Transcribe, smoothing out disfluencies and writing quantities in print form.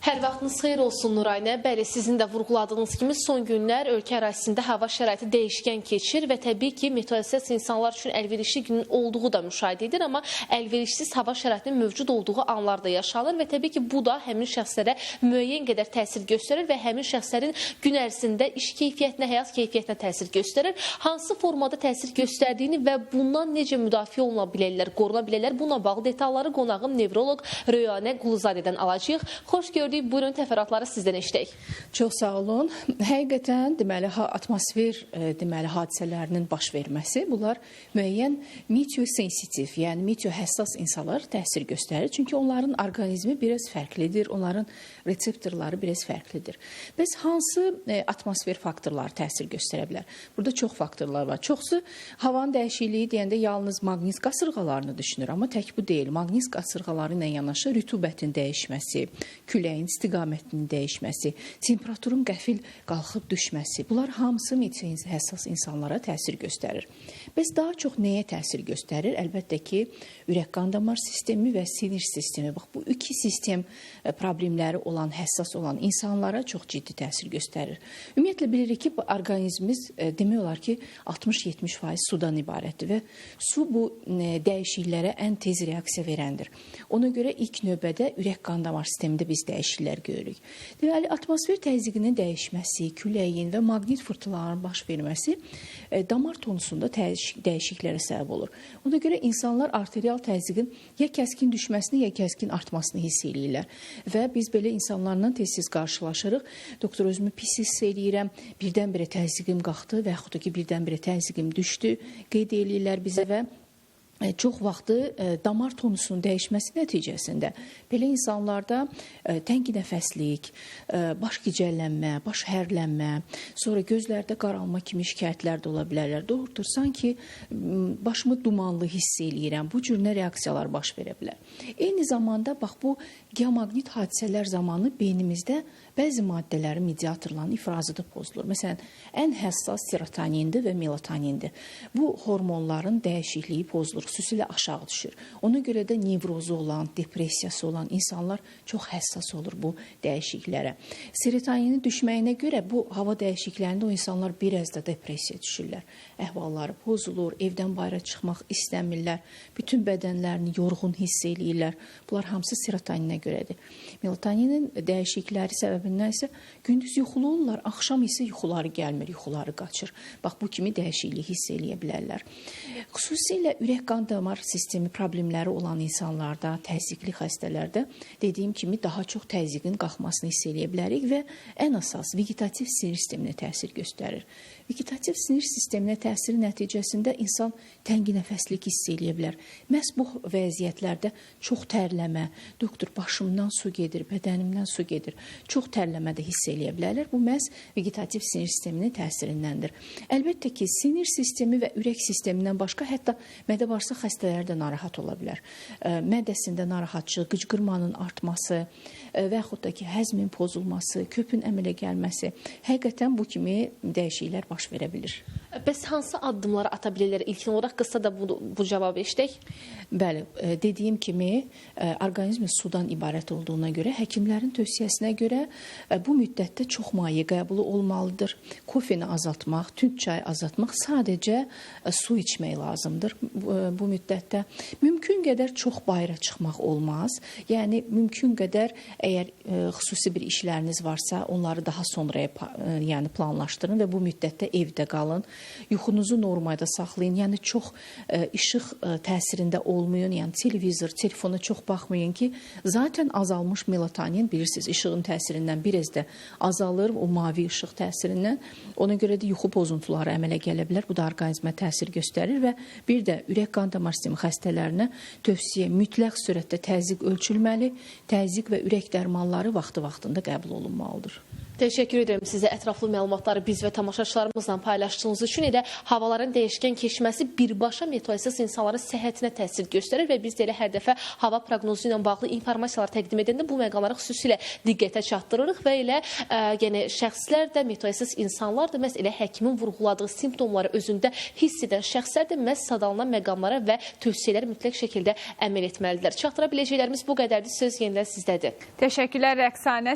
Hər vaxtınız xeyir olsun Nuraynə. Bəli, sizin də vurğuladığınız kimi son günlər ölkə ərazisində hava şəraiti dəyişkən keçir və təbii ki, meteoroloji insanlar üçün əlverişli günün olduğu da müşahidə edir, amma əlverişsiz hava şəraitinin mövcud olduğu anlar da yaşanır və təbii ki, bu da həmin şəxslərə müəyyən qədər təsir göstərir və həmin şəxslərin gün ərzində iş keyfiyyətinə, həyat keyfiyyətinə təsir göstərir. Hansı formada təsir göstərdiyini və bundan necə müdafiə oluna bilərlər, qoruna bilərlər, bununla bağlı detalları qonağım nevroloq Röyanə Quluzadədən alacağıq. Xoş gördük. Buyurun, təfərrüatları sizdən eşidək. Çox sağ olun. Həqiqətən, deməli, atmosfer hadisələrinin baş verməsi, bunlar müəyyən meteosensitiv, yəni meteohəssas insanlar təsir göstərir. Çünki onların orqanizmi biraz fərqlidir, onların reseptorları biraz fərqlidir. Bəs hansı atmosfer faktorları təsir göstərə bilər? Burada çox faktorlar var. Çoxsu havanın dəyişikliyi deyəndə yalnız maqnit qasırğalarını düşünür, amma tək bu deyil. Maqnit qasırğaları ilə yanaşı rütubətin dəyişməsi, küləyin istiqamətinin dəyişməsi, temperaturun qəfil qalxıb düşməsi. Bunlar hamısı meteohəssas insanlara təsir göstərir. Bəs daha çox nəyə təsir göstərir? Əlbəttə ki, ürək-qan damar sistemi və sinir sistemi. Bax, bu iki sistem problemləri olan, həssas olan insanlara çox ciddi təsir göstərir. Ümumiyyətlə bilirik ki, orqanizmimiz demək olar ki, 60-70% sudan ibarətdir və su bu dəyişikliklərə ən tez reaksiya verəndir. Ona görə ilk növbədə ürək-qan damar sistemində biz dəyişikliklər görürük. Deməli, atmosfer təzyiqinin dəyişməsi, küləyin və maqnit fırtınalarının baş verməsi damar tonusunda dəyişikliklərə səbəb olur. Ona görə insanlar arterial təzyiqin ya kəskin düşməsini, ya kəskin artmasını hiss eləyirlər. Və biz belə insanlarla tez-tez qarşılaşırıq. Doktor, özümü pis hiss eləyirəm, birdən-birə təzyiqim qalxdı və yaxud da ki, birdən-birə təzyiqim düşdü, qeyd eləyirlər bizə və çox vaxtı damar tonusunun dəyişməsi nəticəsində belə insanlarda tənginəfəslik, baş gicəllənmə, baş hərlənmə, sonra gözlərdə qaralma kimi şikayətlər də ola bilərlər. Doğrudur, sanki başımı dumanlı hiss eləyirəm. Bu cür nə reaksiyalar baş verə bilər. Eyni zamanda bax bu geomaqnit hadisələr zamanı beynimizdə bəzi maddələrin mediatorlarının ifrazı da pozulur. Məsələn, ən həssas serotonindir və melatonindir. Bu hormonların dəyişikliyi pozulur, xüsusilə aşağı düşür. Ona görə də nevrozu olan, depressiyası olan insanlar çox həssas olur bu dəyişikliklərə. Serotoninin düşməyinə görə bu hava dəyişikliklərində o insanlar biraz da depressiyaya düşürlər. Əhvalları pozulur, evdən bayıra çıxmaq istəmirlər, bütün bədənlərini yorğun hiss eləyirlər. Bunlar hamısı serotoninə görədir. Melatoninin dəyişiklikləri səbəbindən isə gündüz yuxulurlar, axşam isə yuxuları gəlmir, yuxuları qaçır. Bax, bu kimi dəyişiklik hiss eləyə bilərlər. Xüsusilə ürək-qan damar sistemi problemləri olan insanlarda, təzyiqli xəstələrdə dediyim kimi daha çox təzyiqin qalxmasını hiss eləyə bilərik və ən əsas vegetativ sinir sisteminə təsir göstərir. Vegetativ sinir sisteminə təsiri nəticəsində insan tənginəfəslik hiss eləyə bilər. Məhz bu vəziyyətlərdə çox tərləmə, doktor, başımdan su gedir, bədənimdən su gedir, çox tərləmə də hiss eləyə bilərlər. Bu məhz vegetativ sinir sisteminin təsirindəndir. Əlbəttə ki, sinir sistemi və ürək sistemindən başqa hətta mədə-bağırsaq xəstələri də narahat ola bilər. Mədəsində narahatçılıq, qıcqırmanın artması və yaxud da ki, həzmin pozulması, köpün əmələ gəlməsi, həqiqətən bu kimi dəyişikliklər baş verə bilir. Bəs hansı addımları ata bilirlər? İlkin olaraq qısa da bu cavabı eşidək. Bəli, dediyim kimi, orqanizmin sudan ibarət olduğuna görə, həkimlərin tövsiyəsinə görə bu müddətdə çox maye qəbulu olmalıdır. Kofeni azaltmaq, tünd çay azaltmaq, sadəcə su içmək lazımdır bu müddətdə. Mümkün qədər çox bayıra çıxmaq olmaz. Yəni, mümkün qədər əgər xüsusi bir işləriniz varsa, onları daha sonraya planlaşdırın və bu müddətdə evdə qalın. Yuxunuzu normalda saxlayın. Yəni, çox işıq təsirində olmayın. Yəni, televizor, telefona çox baxmayın ki, zaten azalmış melatonin, bilirsiniz, işığın təsirindən biraz da azalır, o mavi işıq təsirindən. Ona görə də yuxu pozuntuları əmələ gələ bilər. Bu da orqanizmə təsir göstərir və bir də ürək-qan damar sistemi xəstələrinə tövsiyə mütləq sürətdə təzyiq ölçülməli, təzyiq və ürək dərmanları vaxtı-vaxtında qəbul olunmalıdır. Təşəkkür edirəm sizə ətraflı məlumatları biz və tamaşaçılarımızla paylaşdığınız üçün. Elə havaların dəyişkən keçməsi birbaşa meteoroloji insanların səhhətinə təsir göstərir və biz də elə hər dəfə hava proqnozu ilə bağlı informasiyalar təqdim edəndə bu məqamları xüsusilə diqqətə çatdırırıq və elə yəni şəxslər də, meteoroloji insanlar da məhz elə həkimin vurğuladığı simptomları özündə hiss edən şəxslər də məhz sadallanan məqamlara və tövsiyələr mütləq şəkildə əməl etməlidirlər. Çatdıra biləcəklərimiz bu qədərdir. Söz yenidən sizdədir. Təşəkkürlər Rəqsanə.